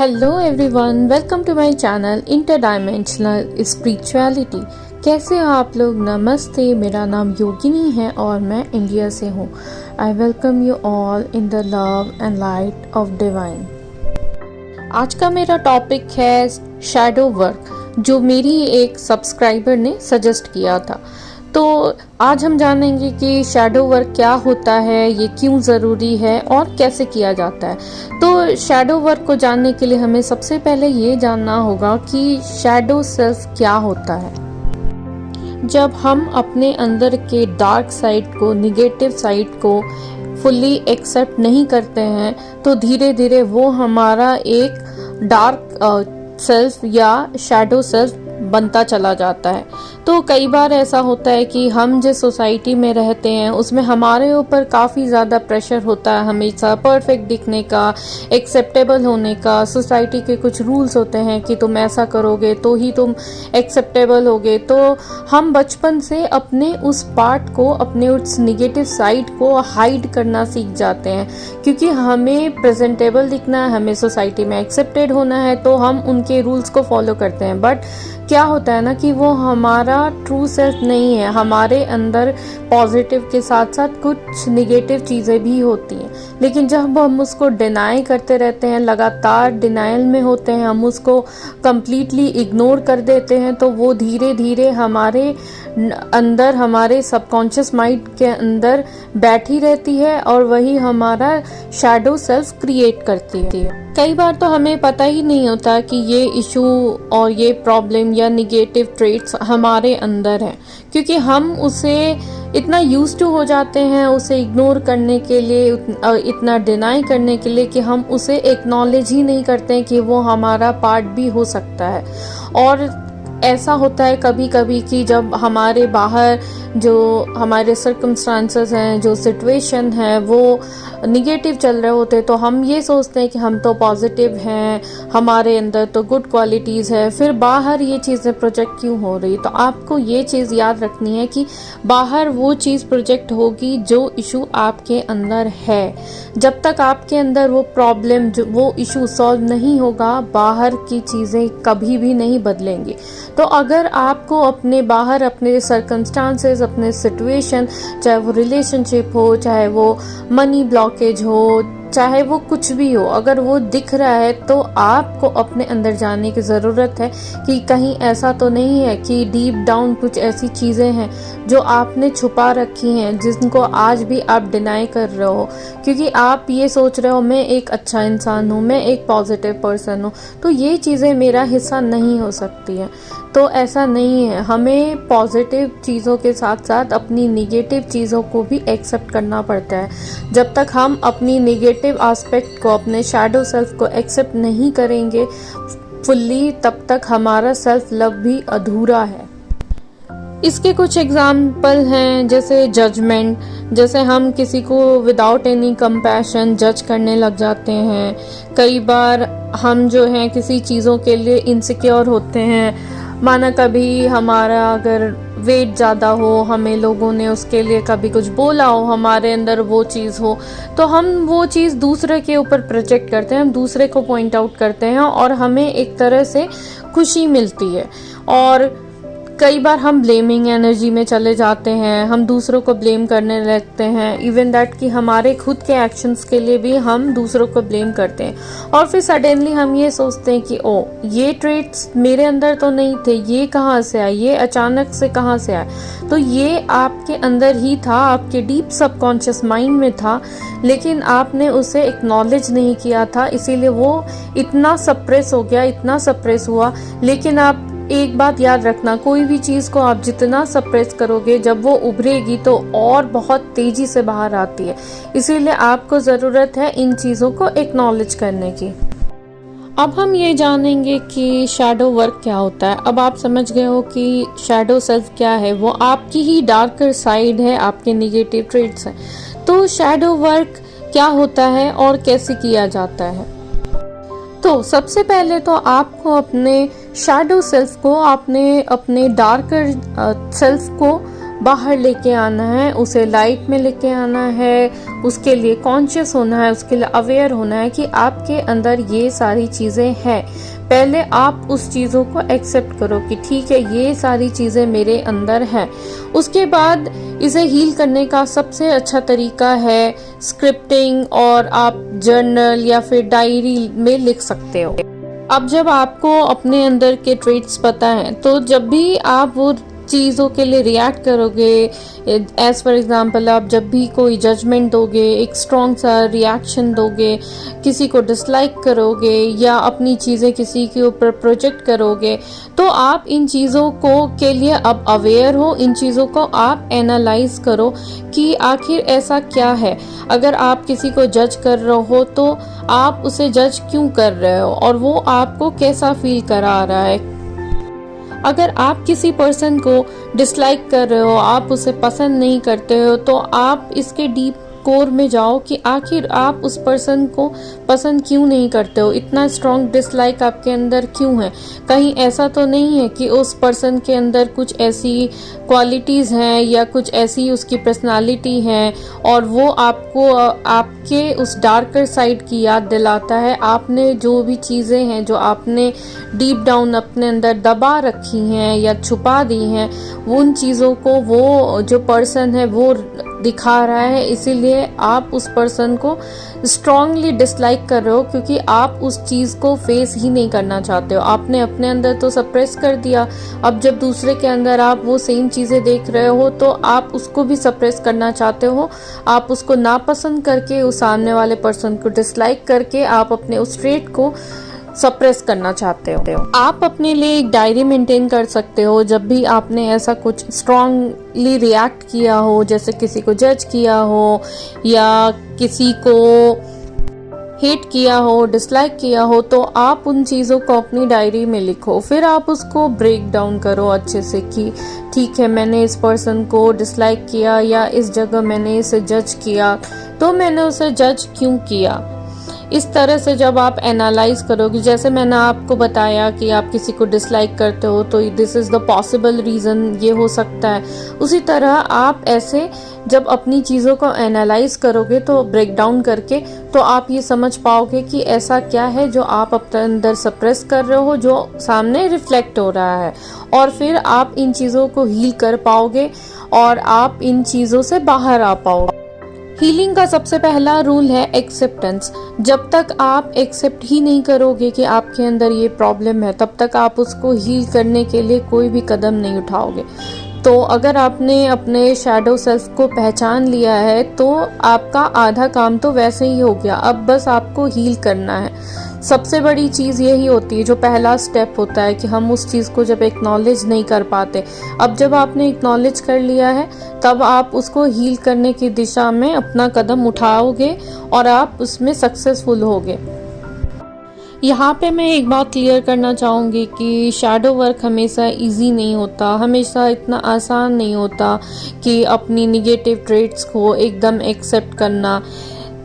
Hello everyone, welcome to my channel interdimensional spirituality. कैसे हो आप लोग? नमस्ते, मेरा नाम योगिनी है और मैं इंडिया से हूँ। I welcome you all in the love and light of divine. आज का मेरा टॉपिक है शैडो वर्क, जो मेरी एक सब्सक्राइबर ने सजेस्ट किया था। तो आज हम जानेंगे कि शैडो वर्क क्या होता है, ये क्यों ज़रूरी है और कैसे किया जाता है। तो शैडो वर्क को जानने के लिए हमें सबसे पहले ये जानना होगा कि शैडो सेल्फ क्या होता है। जब हम अपने अंदर के डार्क साइड को, निगेटिव साइड को फुल्ली एक्सेप्ट नहीं करते हैं तो धीरे धीरे वो हमारा एक डार्क सेल्फ या शैडो सेल्फ बनता चला जाता है। तो कई बार ऐसा होता है कि हम जिस सोसाइटी में रहते हैं उसमें हमारे ऊपर काफ़ी ज़्यादा प्रेशर होता है हमेशा परफेक्ट दिखने का, एक्सेप्टेबल होने का। सोसाइटी के कुछ रूल्स होते हैं कि तुम ऐसा करोगे तो ही तुम एक्सेप्टेबल होगे। तो हम बचपन से अपने उस पार्ट को, अपने उस निगेटिव साइड को हाइड करना सीख जाते हैं, क्योंकि हमें प्रेजेंटेबल दिखना है, हमें सोसाइटी में एक्सेप्टेड होना है, तो हम उनके रूल्स को फॉलो करते हैं। बट क्या होता है ना कि वो हमारा ट्रू सेल्फ नहीं है। हमारे अंदर पॉजिटिव के साथ साथ कुछ निगेटिव चीज़ें भी होती हैं, लेकिन जब हम उसको डिनाई करते रहते हैं, लगातार डिनाइल में होते हैं, हम उसको कंप्लीटली इग्नोर कर देते हैं, तो वो धीरे धीरे हमारे अंदर, हमारे सबकॉन्शियस माइंड के अंदर बैठी रहती है और वही हमारा शैडो सेल्फ क्रिएट करती है। कई बार तो हमें पता ही नहीं होता कि ये इशू और ये प्रॉब्लम या निगेटिव ट्रेट्स हमारे अंदर है, क्योंकि हम उसे इतना यूज्ड टू हो जाते हैं, उसे इग्नोर करने के लिए, इतना डिनाई करने के लिए, कि हम उसे एक्नॉलेज ही नहीं करते हैं कि वो हमारा पार्ट भी हो सकता है। और ऐसा होता है कभी कभी कि जब हमारे बाहर जो हमारे सर्कमस्टांसेस हैं, जो सिचुएशन है, वो निगेटिव चल रहे होते हैं, तो हम ये सोचते हैं कि हम तो पॉजिटिव हैं, हमारे अंदर तो गुड क्वालिटीज़ है, फिर बाहर ये चीज़ें प्रोजेक्ट क्यों हो रही। तो आपको ये चीज़ याद रखनी है कि बाहर वो चीज़ प्रोजेक्ट होगी जो इशू आपके अंदर है। जब तक आपके अंदर वो प्रॉब्लम, जो वो इशू सॉल्व नहीं होगा, बाहर की चीज़ें कभी भी नहीं बदलेंगी। तो अगर आपको अपने बाहर, अपने सर्कमस्टांसेस, अपने सिचुएशन, चाहे वो रिलेशनशिप हो, चाहे वो मनी ब्लॉकेज हो, चाहे वो कुछ भी हो, अगर वो दिख रहा है तो आपको अपने अंदर जाने की ज़रूरत है कि कहीं ऐसा तो नहीं है कि डीप डाउन कुछ ऐसी चीज़ें हैं जो आपने छुपा रखी हैं, जिनको आज भी आप डिनाई कर रहे हो, क्योंकि आप ये सोच रहे हो मैं एक अच्छा इंसान हूँ, मैं एक पॉजिटिव पर्सन हूँ, तो ये चीज़ें मेरा हिस्सा नहीं हो सकती हैं। तो ऐसा नहीं है, हमें पॉजिटिव चीज़ों के साथ साथ अपनी निगेटिव चीज़ों को भी एक्सेप्ट करना पड़ता है। जब तक हम अपनी निगेटिव एस्पेक्ट को, अपने शैडो सेल्फ को एक्सेप्ट नहीं करेंगे फुल्ली, तब तक हमारा सेल्फ लव भी अधूरा है। इसके कुछ एग्जाम्पल हैं, जैसे जजमेंट। जैसे हम किसी को विदाउट एनी कंपैशन जज करने लग जाते हैं। कई बार हम जो हैं किसी चीज़ों के लिए इनसिक्योर होते हैं, माना कभी हमारा अगर वेट ज़्यादा हो, हमें लोगों ने उसके लिए कभी कुछ बोला हो, हमारे अंदर वो चीज़ हो, तो हम वो चीज़ दूसरे के ऊपर प्रोजेक्ट करते हैं, हम दूसरे को पॉइंट आउट करते हैं और हमें एक तरह से खुशी मिलती है। और कई बार हम ब्लेमिंग एनर्जी में चले जाते हैं, हम दूसरों को ब्लेम करने लगते हैं, इवन दैट कि हमारे खुद के एक्शंस के लिए भी हम दूसरों को ब्लेम करते हैं। और फिर सडनली हम ये सोचते हैं कि ओ, ये ट्रेट्स मेरे अंदर तो नहीं थे, ये कहाँ से आए, ये अचानक से कहाँ से आए। तो ये आपके अंदर ही था, आपके डीप सबकॉन्शियस माइंड में था, लेकिन आपने उसे एक्नॉलेज नहीं किया था, इसीलिए वो इतना सप्रेस हो गया, इतना सप्रेस हुआ। लेकिन आप एक बात याद रखना, कोई भी चीज़ को आप जितना सप्रेस करोगे, जब वो उभरेगी तो और बहुत तेजी से बाहर आती है। इसीलिए आपको ज़रूरत है इन चीज़ों को एक्नॉलेज करने की। अब हम ये जानेंगे कि शैडो वर्क क्या होता है। अब आप समझ गए हो कि शैडो सेल्फ क्या है, वो आपकी ही डार्कर साइड है, आपके निगेटिव ट्रेट्स हैं। तो शैडो वर्क क्या होता है और कैसे किया जाता है? तो सबसे पहले तो आपको अपने शैडो सेल्फ को, आपने अपने डार्कर सेल्फ को बाहर लेके आना है, उसे लाइट में लेके आना है, उसके लिए कॉन्शियस होना है, उसके लिए अवेयर होना है कि आपके अंदर ये सारी चीज़ें हैं। पहले आप उस चीज़ों को एक्सेप्ट करो कि ठीक है, ये सारी चीज़ें मेरे अंदर हैं। उसके बाद इसे हील करने का सबसे अच्छा तरीका है स्क्रिप्टिंग, और आप जर्नल या फिर डायरी में लिख सकते हो। अब जब आपको अपने अंदर के ट्रेट्स पता हैं, तो जब भी आप वो चीज़ों के लिए रिएक्ट करोगे, एज फॉर एग्जांपल आप जब भी कोई जजमेंट दोगे, एक स्ट्रॉन्ग सा रिएक्शन दोगे, किसी को डिसलाइक करोगे या अपनी चीज़ें किसी के ऊपर प्रोजेक्ट करोगे, तो आप इन चीज़ों को के लिए अब अवेयर हो। इन चीज़ों को आप एनालाइज करो कि आखिर ऐसा क्या है। अगर आप किसी को जज कर रहे हो तो आप उसे जज क्यों कर रहे हो और वो आपको कैसा फील करा रहा है। अगर आप किसी पर्सन को डिसलाइक कर रहे हो, आप उसे पसंद नहीं करते हो, तो आप इसके डीप कोर में जाओ कि आखिर आप उस पर्सन को पसंद क्यों नहीं करते हो, इतना स्ट्रॉन्ग डिसलाइक आपके अंदर क्यों है। कहीं ऐसा तो नहीं है कि उस पर्सन के अंदर कुछ ऐसी क्वालिटीज़ हैं या कुछ ऐसी उसकी पर्सनालिटी है और वो आपको आपके उस डार्कर साइड की याद दिलाता है। आपने जो भी चीज़ें हैं जो आपने डीप डाउन अपने अंदर दबा रखी हैं या छुपा दी हैं, उन चीज़ों को वो जो पर्सन है वो दिखा रहा है। इसीलिए आप उस पर्सन को स्ट्रांगली डिसलाइक कर रहे हो क्योंकि आप उस चीज़ को फेस ही नहीं करना चाहते हो। आपने अपने अंदर तो सप्रेस कर दिया, अब जब दूसरे के अंदर आप वो सेम चीज़ें देख रहे हो तो आप उसको भी सप्रेस करना चाहते हो। आप उसको नापसंद करके, उस सामने वाले पर्सन को डिसलाइक करके आप अपने उस ट्रेट को सप्रेस करना चाहते हो। आप अपने लिए एक डायरी मेंटेन कर सकते हो। जब भी आपने ऐसा कुछ स्ट्रांगली रिएक्ट किया हो, जैसे किसी को जज किया हो या किसी को हेट किया हो, डिसलाइक किया हो, तो आप उन चीज़ों को अपनी डायरी में लिखो। फिर आप उसको ब्रेक डाउन करो अच्छे से कि ठीक है, मैंने इस पर्सन को डिसलाइक किया या इस जगह मैंने इसे जज किया, तो मैंने उसे जज क्यों किया। इस तरह से जब आप एनालाइज करोगे, जैसे मैंने आपको बताया कि आप किसी को डिसलाइक करते हो तो this is the possible reason, ये हो सकता है। उसी तरह आप ऐसे जब अपनी चीज़ों को एनालाइज करोगे तो ब्रेक डाउन करके, तो आप ये समझ पाओगे कि ऐसा क्या है जो आप अपने अंदर सप्रेस कर रहे हो, जो सामने रिफ्लेक्ट हो रहा है, और फिर आप इन चीज़ों को हील कर पाओगे और आप इन चीज़ों से बाहर आ पाओगे। हीलिंग का सबसे पहला रूल है एक्सेप्टेंस। जब तक आप एक्सेप्ट ही नहीं करोगे कि आपके अंदर ये प्रॉब्लम है, तब तक आप उसको हील करने के लिए कोई भी कदम नहीं उठाओगे। तो अगर आपने अपने शैडो सेल्फ को पहचान लिया है तो आपका आधा काम तो वैसे ही हो गया। अब बस आपको हील करना है। सबसे बड़ी चीज़ यही होती है, जो पहला स्टेप होता है कि हम उस चीज़ को जब एक्नॉलेज नहीं कर पाते। अब जब आपने एक्नॉलेज कर लिया है, तब आप उसको हील करने की दिशा में अपना कदम उठाओगे और आप उसमें सक्सेसफुल होगे। यहाँ पे मैं एक बात क्लियर करना चाहूँगी कि शैडो वर्क हमेशा इजी नहीं होता, हमेशा इतना आसान नहीं होता कि अपनी निगेटिव ट्रेट्स को एकदम एक्सेप्ट करना।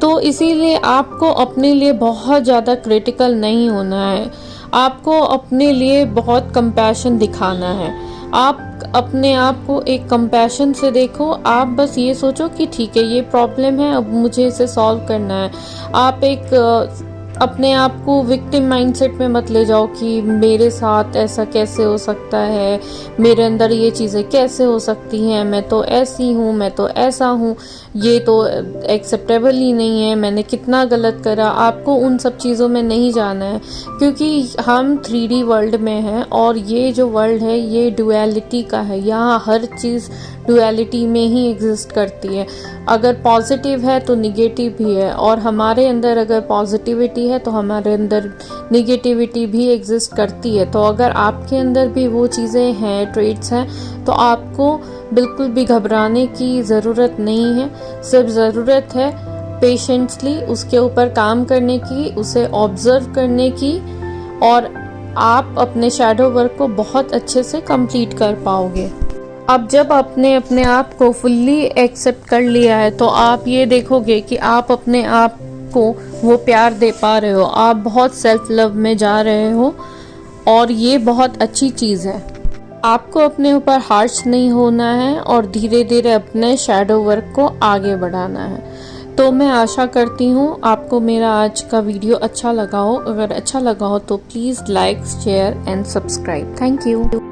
तो इसीलिए आपको अपने लिए बहुत ज़्यादा क्रिटिकल नहीं होना है। आपको अपने लिए बहुत कंपैशन दिखाना है। आप अपने आप को एक कंपैशन से देखो। आप बस ये सोचो कि ठीक है, ये प्रॉब्लम है, अब मुझे इसे सॉल्व करना है। आप एक अपने आप को विक्टिम माइंडसेट में मत ले जाओ कि मेरे साथ ऐसा कैसे हो सकता है, मेरे अंदर ये चीज़ें कैसे हो सकती हैं, मैं तो ऐसी हूँ, मैं तो ऐसा हूँ, ये तो एक्सेप्टेबल ही नहीं है, मैंने कितना गलत करा। आपको उन सब चीज़ों में नहीं जाना है क्योंकि हम 3D वर्ल्ड में हैं और ये जो वर्ल्ड है ये डुअलिटी का है। यहाँ हर चीज़ डुअलिटी में ही एग्जिस्ट करती है। अगर पॉजिटिव है तो निगेटिव भी है, और हमारे अंदर अगर पॉजिटिविटी है तो हमारे अंदर निगेटिविटी भी एग्जिस्ट करती है। तो अगर आपके अंदर भी वो चीज़ें हैं, ट्रेट्स हैं, तो आपको बिल्कुल भी घबराने की ज़रूरत नहीं है। सिर्फ ज़रूरत है पेशेंसली उसके ऊपर काम करने की, उसे ऑब्जर्व करने की, और आप अपने शैडो वर्क को बहुत अच्छे से कंप्लीट कर पाओगे। अब जब आपने अपने आप को फुल्ली एक्सेप्ट कर लिया है तो आप ये देखोगे कि आप अपने आप को वो प्यार दे पा रहे हो, आप बहुत सेल्फ लव में जा रहे हो, और ये बहुत अच्छी चीज़ है। आपको अपने ऊपर हार्श नहीं होना है और धीरे धीरे अपने शैडो वर्क को आगे बढ़ाना है। तो मैं आशा करती हूँ आपको मेरा आज का वीडियो अच्छा लगा हो। अगर अच्छा लगा हो तो please like, share and subscribe. Thank you.